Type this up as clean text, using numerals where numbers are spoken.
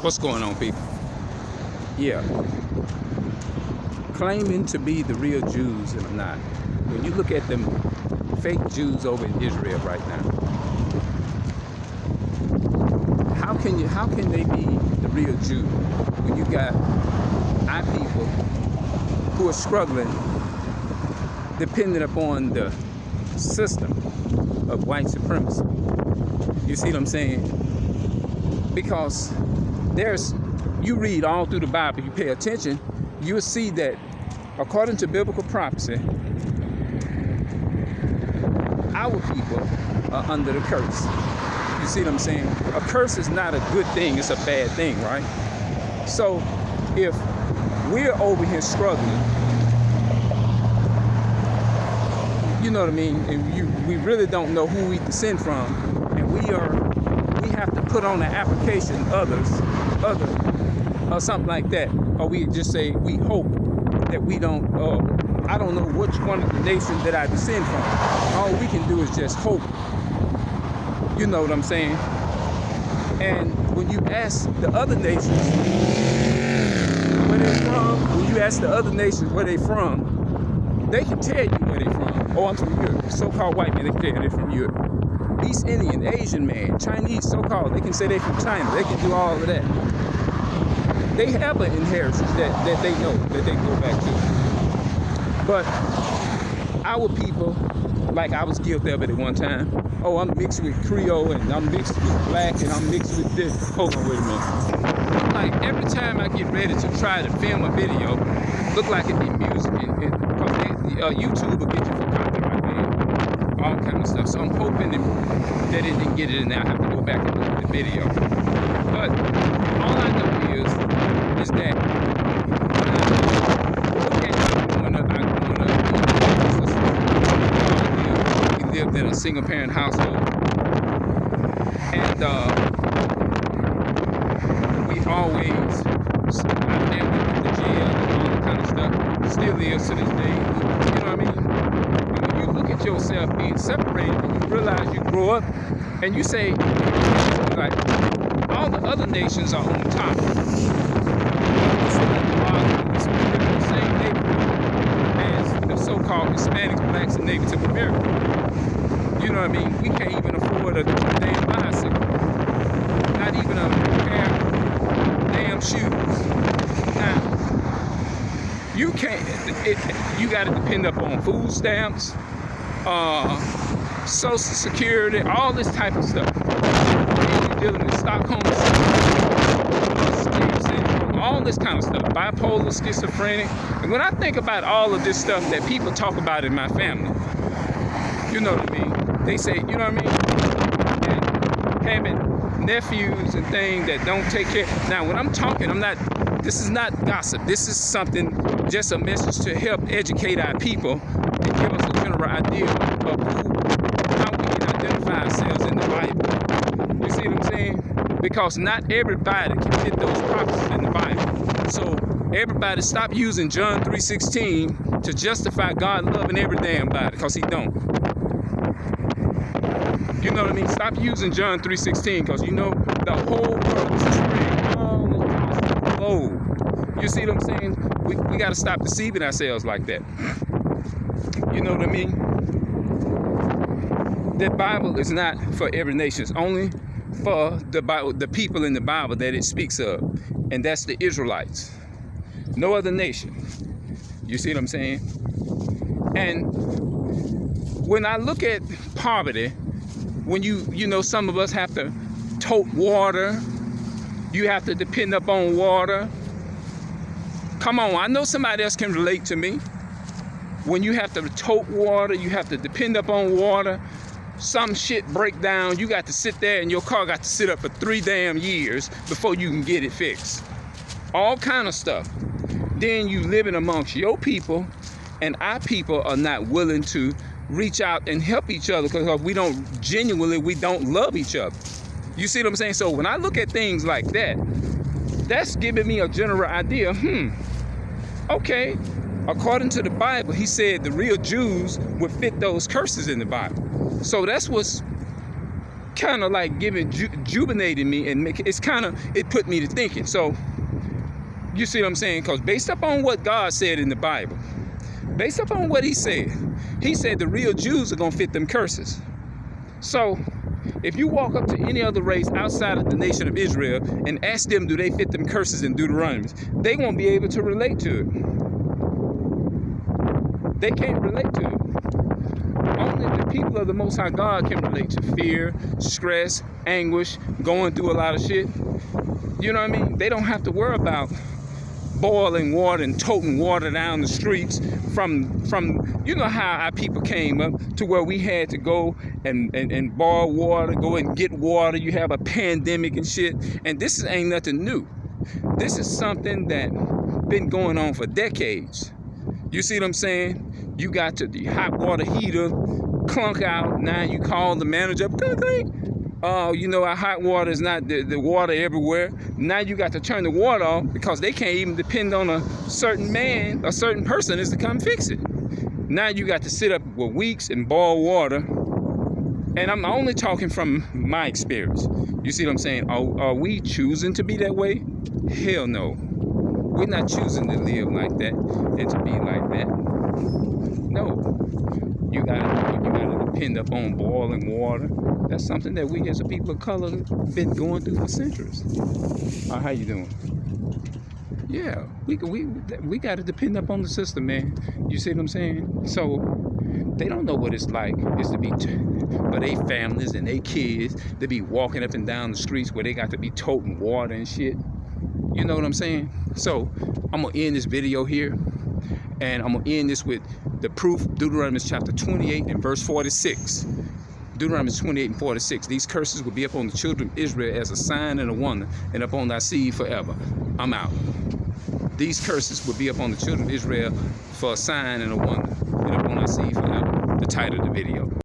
What's going on, people? Yeah, claiming to be the real Jews and not. When you look at them fake Jews over in Israel right now, how can they be the real Jew when you got our people who are struggling, dependent upon the system of white supremacy? You see what I'm saying? Because you read all through the Bible, you pay attention, you'll see that according to biblical prophecy, our people are under the curse. You see what I'm saying? A curse is not a good thing, it's a bad thing, right? So if we're over here struggling, you know what I mean, and we really don't know who we descend from, and we have to put on an application other, or something like that, or we just say we hope that we don't, I don't know which one of the nations that I descend from. All we can do is just hope. You know what I'm saying? And when you ask the other nations where they're from, they can tell you where they're from. Oh, I'm from Europe. So-called white men, they can tell you they're from Europe. East Indian, Asian man, Chinese, so-called, they can say they're from China. They can do all of that. They have an inheritance that they know, that they go back to. But our people, like I was guilty of it at one time. Oh, I'm mixed with Creole, and I'm mixed with black, and I'm mixed with this. Hold on, wait a minute. Like every time I get ready to try to film a video, look like it need music, because YouTube will get you for copyright, man. All kind of stuff. So I'm hoping that it didn't get it, and I have to go back and look at the video. But all I know is that we lived in a single parent household, and we always, our family went to jail and all that kind of stuff, still is to this day. You know what I mean? And when you look at yourself being separated, and you realize you grow up and you say, like, all the other nations are on top. Same neighborhood as the so-called Hispanics, blacks, and Native Americans. You know what I mean? We can't even afford a damn bicycle. Not even a pair of damn shoes. Now, you can't, you got to depend upon food stamps, Social Security, all this type of stuff. And you're dealing with Stockholm syndrome, all this kind of stuff, bipolar, schizophrenic. And when I think about all of this stuff that people talk about in my family, you know what I mean? They say, you know what I mean? And having nephews and things that don't take care. Now, when I'm talking, this is not gossip. This is something, just a message to help educate our people and give us a general idea of how we can identify ourselves in the Bible. You see what I'm saying? Because not everybody can fit those prophecies in the Bible. So everybody stop using John 3:16 to justify God loving every damn body, because he don't. You know what I mean? Stop using John 3:16, because you know the whole world was spread all across the globe. You see what I'm saying? We got to stop deceiving ourselves like that. You know what I mean? The Bible is not for every nation. It's only for the people in the Bible that it speaks of. And that's the Israelites. No other nation. You see what I'm saying? And when I look at poverty, when you know, some of us have to tote water, you have to depend upon water. Come on, I know somebody else can relate to me. When you have to tote water, you have to depend upon water. Some shit break down, you got to sit there, and your car got to sit up for 3 damn years before you can get it fixed. All kind of stuff. Then you living amongst your people, and our people are not willing to reach out and help each other, because we don't love each other. You see what I'm saying? So when I look at things like that, that's giving me a general idea. Okay, according to the Bible, he said the real Jews would fit those curses in the Bible. So that's what's kind of like juvenated me, and it put me to thinking. So you see what I'm saying? Because based upon what God said in the Bible, based upon what he said the real Jews are going to fit them curses. So if you walk up to any other race outside of the nation of Israel and ask them, do they fit them curses in Deuteronomy, they won't be able to relate to it. They can't relate to it. Only the people of the Most High God can relate to fear, stress, anguish, going through a lot of shit. You know what I mean? They don't have to worry about boiling water and toting water down the streets from you know how our people came up to where we had to go and boil water, go and get water. You have a pandemic and shit, and this ain't nothing new. This is something that been going on for decades. You see what I'm saying? You got to the hot water heater clunk out. Now you call the manager up, oh, you know, our hot water is not the water everywhere. Now you got to turn the water off because they can't even depend on a certain man, a certain person is to come fix it. Now you got to sit up for weeks and boil water. And I'm only talking from my experience. You see what I'm saying? Are we choosing to be that way? Hell no. We're not choosing to live like that and to be like that. No. You gotta depend upon boiling water. That's something that we as a people of color have been going through for centuries. How you doing? Yeah, we got to depend upon the system, man. You see what I'm saying? So they don't know what it's like. It's to be, but they families and they kids, they be walking up and down the streets where they got to be toting water and shit. You know what I'm saying? So I'm gonna end this video here, and I'm gonna end this with the proof. Deuteronomy chapter 28 and verse 46. Deuteronomy 28 and 46. These curses will be upon the children of Israel as a sign and a wonder, and upon thy seed forever. I'm out. These curses will be upon the children of Israel for a sign and a wonder, and upon thy seed forever. The title of the video.